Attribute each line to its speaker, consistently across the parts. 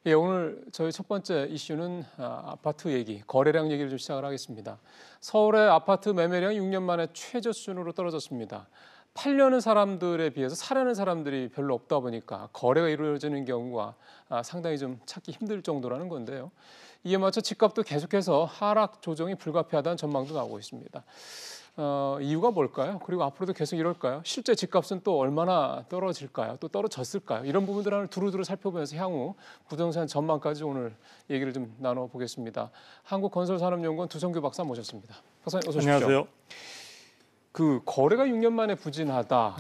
Speaker 1: 예, 오늘 저희 첫 번째 이슈는 아파트 얘기, 거래량 얘기를 좀 시작을 하겠습니다. 서울의 아파트 매매량이 6년 만에 최저 수준으로 떨어졌습니다. 팔려는 사람들에 비해서 사려는 사람들이 별로 없다 보니까 거래가 이루어지는 경우가 상당히 좀 찾기 힘들 정도라는 건데요. 이에 맞춰 집값도 계속해서 하락 조정이 불가피하다는 전망도 나오고 있습니다. 이유가 뭘까요? 그리고 앞으로도 계속 이럴까요? 실제 집값은 또 얼마나 떨어질까요? 또 떨어졌을까요? 이런 부분들을 두루두루 살펴보면서 향후 부동산 전망까지 오늘 얘기를 좀 나눠보겠습니다. 한국건설산업연구원 두성규 박사 모셨습니다. 박사님 어서 오십시오.
Speaker 2: 안녕하세요.
Speaker 1: 그 거래가 6년 만에 부진하다.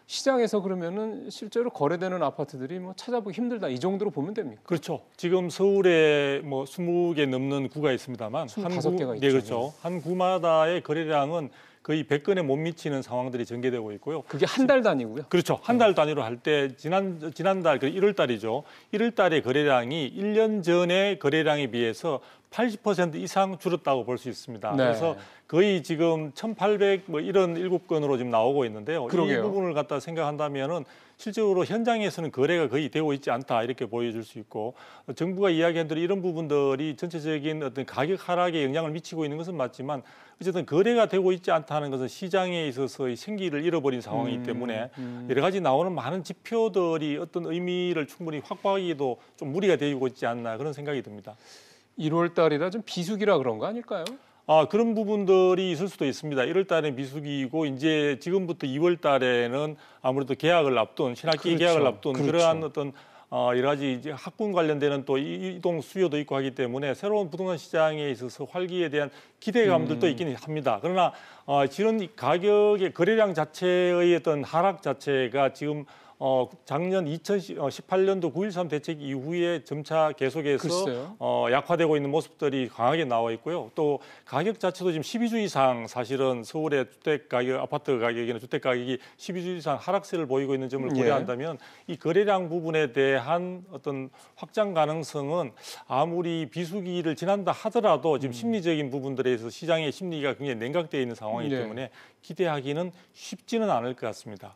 Speaker 1: 시장에서 그러면은 실제로 거래되는 아파트들이 뭐 찾아보기 힘들다 이 정도로 보면 됩니까?
Speaker 2: 그렇죠. 지금 서울에 뭐 20개 넘는 구가 있습니다만
Speaker 1: 25개가 있죠.
Speaker 2: 네, 그렇죠. 한 구마다의 거래량은 거의 100건에 못 미치는 상황들이 전개되고 있고요.
Speaker 1: 그게 한 달 단위고요.
Speaker 2: 그렇죠. 한 달 단위로 할 때 지난달 1월 달이죠. 1월 달의 거래량이 1년 전의 거래량에 비해서 80% 이상 줄었다고 볼 수 있습니다.
Speaker 1: 네.
Speaker 2: 그래서 거의 지금 1,800 뭐 이런 7건으로 지금 나오고 있는데요.
Speaker 1: 그러게요.
Speaker 2: 이 부분을 갖다 생각한다면은 실제로 현장에서는 거래가 거의 되고 있지 않다 이렇게 보여줄 수 있고 정부가 이야기한 대로 이런 부분들이 전체적인 어떤 가격 하락에 영향을 미치고 있는 것은 맞지만 어쨌든 거래가 되고 있지 않다는 것은 시장에 있어서의 생기를 잃어버린 상황이기 때문에 여러 가지 나오는 많은 지표들이 어떤 의미를 충분히 확보하기에도 좀 무리가 되고 있지 않나 그런 생각이 듭니다.
Speaker 1: 1월 달이라 좀 비수기라 그런 거 아닐까요?
Speaker 2: 그런 부분들이 있을 수도 있습니다. 1월 달에 비수기이고 이제 지금부터 2월 달에는 아무래도 개학을 앞둔 신학기
Speaker 1: 그렇죠.
Speaker 2: 개학을 앞둔
Speaker 1: 그렇죠.
Speaker 2: 그러한 어떤 여러 가지 이제 학군 관련되는 또 이동 수요도 있고 하기 때문에 새로운 부동산 시장에 있어서 활기에 대한 기대감들도 있기는 합니다. 그러나 지금 가격의 거래량 자체의 어떤 하락 자체가 지금 작년 2018년도 9.13 대책 이후에 점차 계속해서 약화되고 있는 모습들이 강하게 나와 있고요. 또 가격 자체도 지금 12주 이상 사실은 서울의 주택 가격, 아파트 가격이나 주택 가격이 12주 이상 하락세를 보이고 있는 점을 고려한다면 이 거래량 부분에 대한 어떤 확장 가능성은 아무리 비수기를 지난다 하더라도 지금 심리적인 부분들에 있어서 시장의 심리가 굉장히 냉각되어 있는 상황이기 때문에 기대하기는 쉽지는 않을 것 같습니다.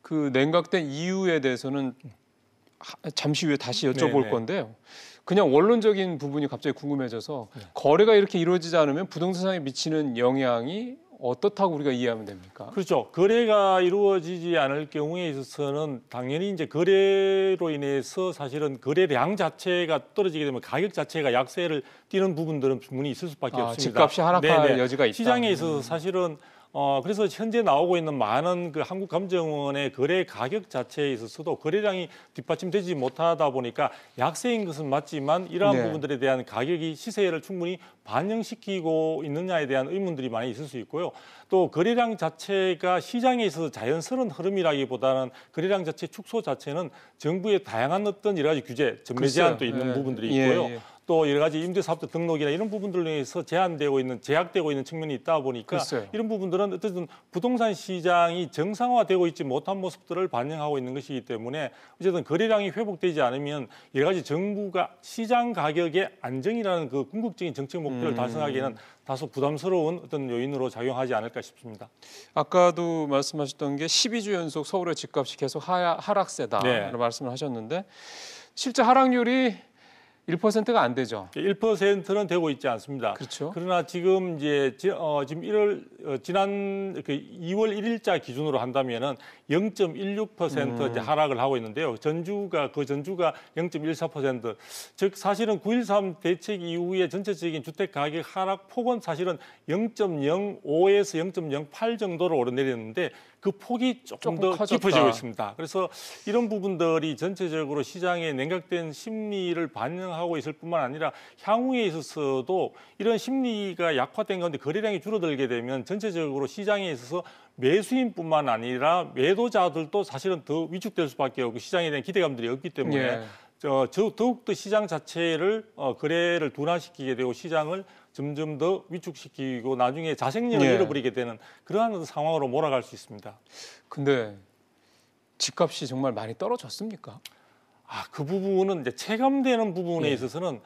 Speaker 1: 그 냉각된 이유에 대해서는 잠시 후에 다시 여쭤볼 건데요. 그냥 원론적인 부분이 갑자기 궁금해져서 거래가 이렇게 이루어지지 않으면 부동산에 미치는 영향이 어떻다고 우리가 이해하면 됩니까?
Speaker 2: 그렇죠. 거래가 이루어지지 않을 경우에 있어서는 당연히 이제 거래로 인해서 사실은 거래량 자체가 떨어지게 되면 가격 자체가 약세를 띠는 부분들은 분명히 있을 수밖에 없습니다.
Speaker 1: 집값이 하락할 여지가 있다.
Speaker 2: 시장에 있어서 사실은 그래서 현재 나오고 있는 많은 그 한국감정원의 거래 가격 자체에 있어서도 거래량이 뒷받침되지 못하다 보니까 약세인 것은 맞지만 이러한 부분들에 대한 가격이 시세를 충분히 반영시키고 있느냐에 대한 의문들이 많이 있을 수 있고요. 또 거래량 자체가 시장에 있어서 자연스러운 흐름이라기보다는 거래량 자체 축소 자체는 정부의 다양한 어떤 여러 가지 규제, 전매 제한도 있는 부분들이 있고요. 또 여러 가지 임대사업자 등록이나 이런 부분들로 인해서 제약되고 있는 측면이 있다 보니까 이런 부분들은 어쨌든 부동산 시장이 정상화되고 있지 못한 모습들을 반영하고 있는 것이기 때문에 어쨌든 거래량이 회복되지 않으면 여러 가지 정부가 시장 가격의 안정이라는 그 궁극적인 정책 목표를 달성하기에는 다소 부담스러운 어떤 요인으로 작용하지 않을까 싶습니다.
Speaker 1: 아까도 말씀하셨던 게 12주 연속 서울의 집값이 계속 하락세다라는 말씀을 하셨는데 실제 하락률이 1%가 안 되죠.
Speaker 2: 1%는 되고 있지 않습니다.
Speaker 1: 그렇죠.
Speaker 2: 그러나 지금 이제 지금 지난 2월 1일자 기준으로 한다면은 0.16% 이제 하락을 하고 있는데요. 전주가 0.14%. 즉 사실은 9.13 대책 이후에 전체적인 주택 가격 하락 폭은 사실은 0.05에서 0.08 정도로 오르내렸는데 그 폭이 조금 더 깊어지고 있습니다. 그래서 이런 부분들이 전체적으로 시장의 냉각된 심리를 반영하고 있을 뿐만 아니라 향후에 있어서도 이런 심리가 약화된 가운데 거래량이 줄어들게 되면 전체적으로 시장에 있어서 매수인뿐만 아니라 매도자들도 사실은 더 위축될 수밖에 없고 시장에 대한 기대감들이 없기 때문에 더욱더 시장 자체를 거래를 둔화시키게 되고 시장을 점점 더 위축시키고 나중에 자생력을 잃어버리게 되는 그러한 상황으로 몰아갈 수 있습니다.
Speaker 1: 근데 집값이 정말 많이 떨어졌습니까?
Speaker 2: 그 부분은 이제 체감되는 부분에 있어서는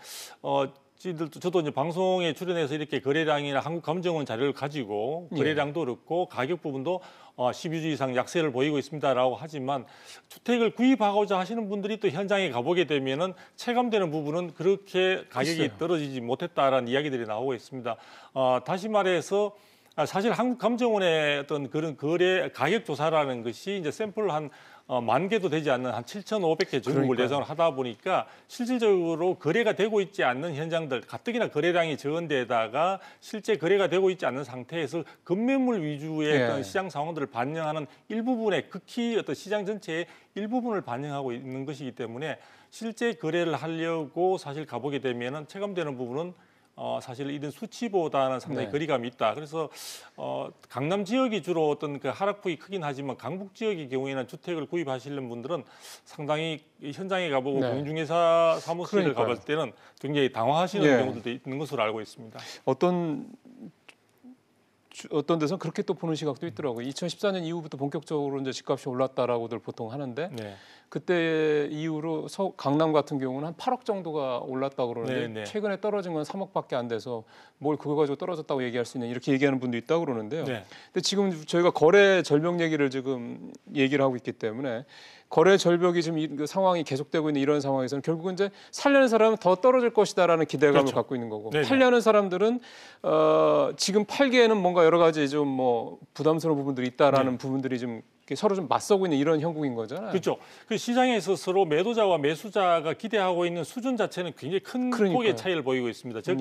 Speaker 2: 저도 이제 방송에 출연해서 이렇게 거래량이나 한국감정원 자료를 가지고 거래량도 그렇고 가격 부분도 12주 이상 약세를 보이고 있습니다라고 하지만 주택을 구입하고자 하시는 분들이 또 현장에 가보게 되면은 체감되는 부분은 그렇게 가격이
Speaker 1: 글쎄요.
Speaker 2: 떨어지지 못했다라는 이야기들이 나오고 있습니다. 다시 말해서 사실 한국감정원의 어떤 그런 거래 가격 조사라는 것이 이제 샘플 한 10,000개도 되지 않는 한 7,500개 전국을 예상을 하다 보니까 실질적으로 거래가 되고 있지 않는 현장들, 가뜩이나 거래량이 적은 데다가 실제 거래가 되고 있지 않는 상태에서 급매물 위주의 어떤 시장 상황들을 반영하는 일부분의 극히 어떤 시장 전체의 일부분을 반영하고 있는 것이기 때문에 실제 거래를 하려고 사실 가보게 되면은 체감되는 부분은 사실 이런 수치보다는 상당히 거리감이 있다. 그래서 강남 지역이 주로 어떤 그 하락폭이 크긴 하지만 강북 지역의 경우에는 주택을 구입하시는 분들은 상당히 현장에 가보고 공중회사 사무실을 가볼 때는 굉장히 당황하시는 경우들도 있는 것으로 알고 있습니다.
Speaker 1: 어떤 데서는 그렇게 또 보는 시각도 있더라고요. 2014년 이후부터 본격적으로 이제 집값이 올랐다라고들 보통 하는데 그때 이후로 강남 같은 경우는 한 8억 정도가 올랐다고 그러는데 최근에 떨어진 건 3억밖에 안 돼서 뭘 그거 가지고 떨어졌다고 얘기할 수 있는 이렇게 얘기하는 분도 있다고 그러는데요. 근데 지금 저희가 거래 절벽 얘기를 지금 얘기를 하고 있기 때문에 거래 절벽이 지금 그 상황이 계속되고 있는 이런 상황에서는 결국은 이제 살려는 사람은 더 떨어질 것이다라는 기대감을 갖고 있는 거고 팔려는 사람들은 지금 팔기에는 뭔가 여러 가지 좀 뭐 부담스러운 부분들이 있다라는 부분들이 좀 서로 좀 맞서고 있는 이런 형국인 거잖아요.
Speaker 2: 그렇죠. 그 시장에서 서로 매도자와 매수자가 기대하고 있는 수준 자체는 굉장히 큰 폭의 차이를 보이고 있습니다. 즉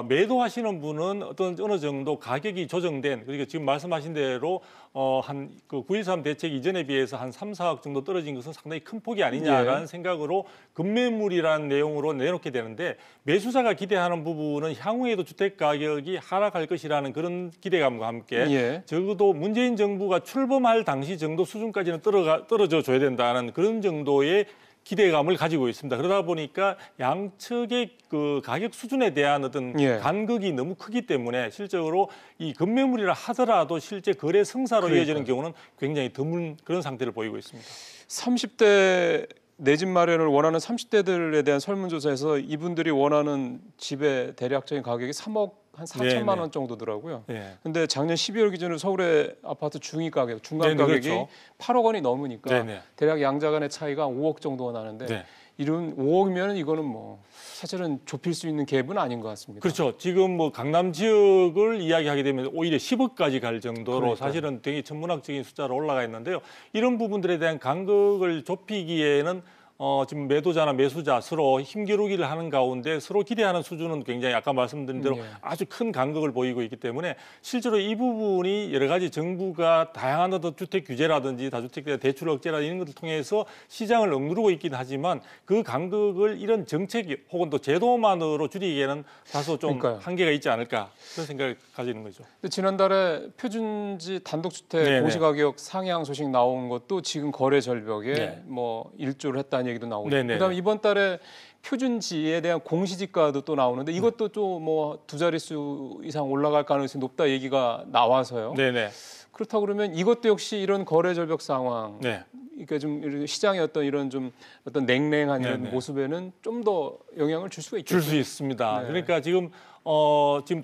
Speaker 2: 매도하시는 분은 어느 정도 가격이 조정된, 그러니까 지금 말씀하신 대로 한 그 9.13 대책 이전에 비해서 한 3, 4억 정도 떨어진 것은 상당히 큰 폭이 아니냐라는 생각으로 급매물이라는 내용으로 내놓게 되는데, 매수자가 기대하는 부분은 향후에도 주택 가격이 하락할 것이라는 그런 기대감과 함께 적어도 문재인 정부가 출범할 당시 정도 수준까지는 떨어져 줘야 된다는 그런 정도의 기대감을 가지고 있습니다. 그러다 보니까 양측의 그 가격 수준에 대한 어떤 간극이 너무 크기 때문에 실제로 이 급매물이라 하더라도 실제 거래 성사로 이어지는 경우는 굉장히 드문 그런 상태를 보이고 있습니다.
Speaker 1: 30대 내 집 마련을 원하는 30대들에 대한 설문조사에서 이분들이 원하는 집의 대략적인 가격이 3억 한 4천만 원 정도더라고요. 근데 작년 12월 기준으로 서울의 아파트 중위 가격, 중간 가격이 8억 원이 넘으니까 대략 양자 간의 차이가 5억 정도가 나는데 이런 5억이면 이거는 뭐 사실은 좁힐 수 있는 갭은 아닌 것 같습니다.
Speaker 2: 그렇죠. 지금 뭐 강남 지역을 이야기하게 되면 오히려 10억까지 갈 정도로 사실은 되게 천문학적인 숫자로 올라가 있는데요. 이런 부분들에 대한 간극을 좁히기에는 지금 매도자나 매수자 서로 힘겨루기를 하는 가운데 서로 기대하는 수준은 굉장히 아까 말씀드린 대로 아주 큰 간극을 보이고 있기 때문에 실제로 이 부분이 여러 가지 정부가 다양한 어떤 주택 규제라든지 다주택자 대출 억제라든지 이런 것을 통해서 시장을 억누르고 있긴 하지만 그 간극을 이런 정책 혹은 또 제도만으로 줄이기에는 다소 좀 한계가 있지 않을까 그런 생각을 가지는 거죠.
Speaker 1: 근데 지난달에 표준지 단독주택 공시가격 상향 소식 나온 것도 지금 거래 절벽에 뭐 일조를 했다는 얘기도 나오고 그다음에 이번 달에 표준지에 대한 공시지가도 또 나오는데 이것도 또 뭐 두 자릿수 이상 올라갈 가능성이 높다 얘기가 나와서요. 그렇다고 그러면 이것도 역시 이런 거래 절벽 상황, 그러니까 좀 시장의 어떤 이런 좀 어떤 냉랭한 이런 모습에는 좀 더 영향을 줄 수가 있겠죠.
Speaker 2: 줄 수 있습니다. 그러니까 지금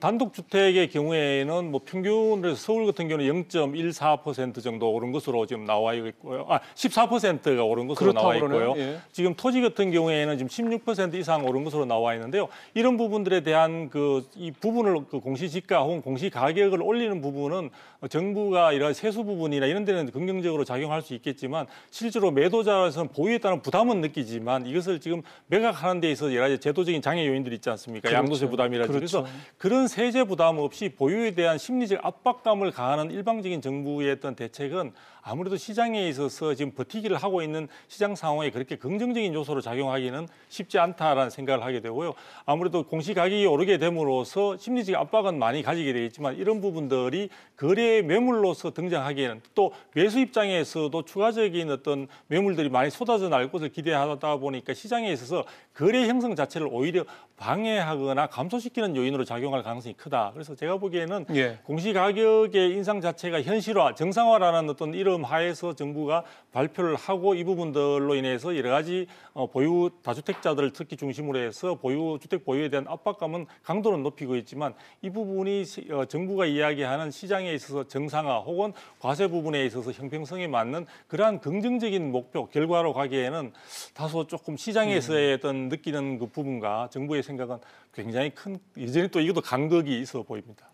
Speaker 2: 단독주택의 경우에는 뭐 평균으로 서울 같은 경우는 0.14% 정도 오른 것으로 지금 나와 있고요. 14%가 오른 것으로 나와 있고요. 지금 토지 같은 경우에는 지금 16% 이상 오른 것으로 나와 있는데요. 이런 부분들에 대한 이 부분을 공시지가 혹은 공시가격을 올리는 부분은 정부가 이런 세수 부분이나 이런 데는 긍정적으로 작용할 수 있겠지만 실제로 매도자로서는 보유에 따른 부담은 느끼지만 이것을 지금 매각하는 데 있어서 여러 가지 제도적인 장애 요인들이 있지 않습니까? 양도세 부담이라든지. 그래서 그런 세제 부담 없이 보유에 대한 심리적 압박감을 가하는 일방적인 정부의 어떤 대책은 아무래도 시장에 있어서 지금 버티기를 하고 있는 시장 상황에 그렇게 긍정적인 요소로 작용하기는 쉽지 않다라는 생각을 하게 되고요. 아무래도 공시가격이 오르게 됨으로써 심리적 압박은 많이 가지게 되겠지만 이런 부분들이 거래 매물로서 등장하기에는 또 매수 입장에서도 추가적인 어떤 매물들이 많이 쏟아져 나올 것을 기대하다 보니까 시장에 있어서 거래 형성 자체를 오히려 방해하거나 감소시키는 요인으로 작용할 가능성이 크다. 그래서 제가 보기에는 공시가격의 인상 자체가 현실화, 정상화라는 어떤 이런 어려움 하에서 정부가 발표를 하고 이 부분들로 인해서 여러 가지 보유 다주택자들을 특히 중심으로 해서 주택 보유에 대한 압박감은 강도는 높이고 있지만 이 부분이 정부가 이야기하는 시장에 있어서 정상화 혹은 과세 부분에 있어서 형평성에 맞는 그러한 긍정적인 목표 결과로 가기에는 다소 조금 시장에서의 어떤 느끼는 그 부분과 정부의 생각은 굉장히 큰 이전에 또 이것도 간극이 있어 보입니다.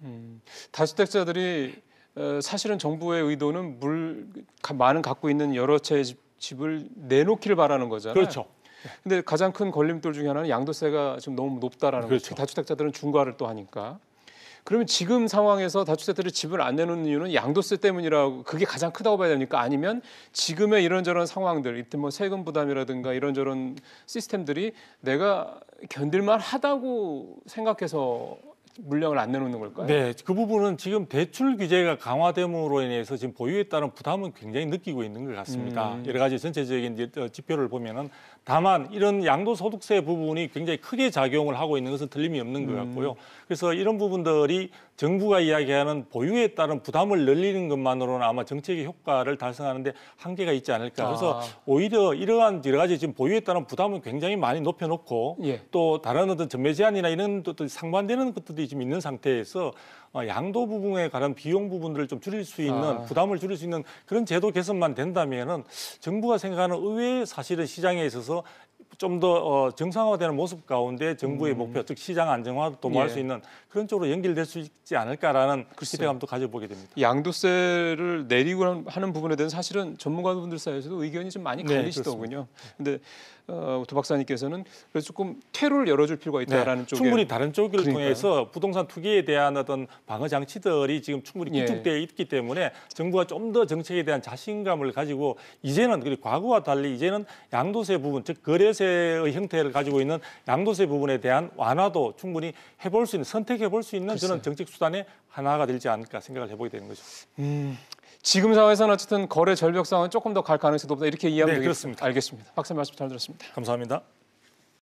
Speaker 1: 다주택자들이 사실은 정부의 의도는 많은 갖고 있는 여러 채의 집을 내놓기를 바라는 거잖아요.
Speaker 2: 그렇죠.
Speaker 1: 근데 가장 큰 걸림돌 중에 하나는 양도세가 지금 너무 높다라는
Speaker 2: 그렇죠.
Speaker 1: 거죠. 다주택자들은 중과를 또 하니까. 그러면 지금 상황에서 다주택자들이 집을 안 내놓는 이유는 양도세 때문이라고 그게 가장 크다고 봐야 됩니까? 아니면 지금의 이런저런 상황들, 이때 뭐 세금 부담이라든가 이런저런 시스템들이 내가 견딜만 하다고 생각해서 물량을 안 내놓는 걸까요?
Speaker 2: 네, 그 부분은 지금 대출 규제가 강화됨으로 인해서 지금 보유에 따른 부담은 굉장히 느끼고 있는 것 같습니다. 여러 가지 전체적인 지표를 보면은 다만 이런 양도소득세 부분이 굉장히 크게 작용을 하고 있는 것은 틀림이 없는 것 같고요. 그래서 이런 부분들이 정부가 이야기하는 보유에 따른 부담을 늘리는 것만으로는 아마 정책의 효과를 달성하는데 한계가 있지 않을까. 그래서 오히려 이러한 여러 가지 지금 보유에 따른 부담은 굉장히 많이 높여놓고 또 다른 어떤 전매 제한이나 이런 또 상반되는 것들이 지금 있는 상태에서 양도 부분에 관한 비용 부분들을 좀 줄일 수 있는 부담을 줄일 수 있는 그런 제도 개선만 된다면은 정부가 생각하는 의외의 사실은 시장에 있어서 좀 더 정상화되는 모습 가운데 정부의 목표, 즉 시장 안정화도 도모할 수 있는 그런 쪽으로 연결될 수 있지 않을까라는 기대감도 가져보게 됩니다.
Speaker 1: 양도세를 내리고 하는 부분에 대해서 사실은 전문가분들 사이에서도 의견이 좀 많이 갈리시더군요. 근데 도 박사님께서는 그래서 조금 퇴로를 열어줄 필요가 있다라는 쪽에
Speaker 2: 충분히 다른 쪽을 통해서 부동산 투기에 대한 어떤 방어 장치들이 지금 충분히 구축되어 있기 때문에 정부가 좀 더 정책에 대한 자신감을 가지고 이제는 그리고 과거와 달리 이제는 양도세 부분, 즉 거래세의 형태를 가지고 있는 양도세 부분에 대한 완화도 충분히 해볼 수 있는 선택해볼 수 있는 저는 정책 수단의 하나가 되지 않을까 생각을 해보게 되는 거죠.
Speaker 1: 지금 상황에서는 어쨌든 거래 절벽 상황은 조금 더 갈 가능성이 높다 이렇게 이해하면 되겠습니다.
Speaker 2: 그렇습니다.
Speaker 1: 알겠습니다. 박사님 말씀 잘 들었습니다.
Speaker 2: 감사합니다.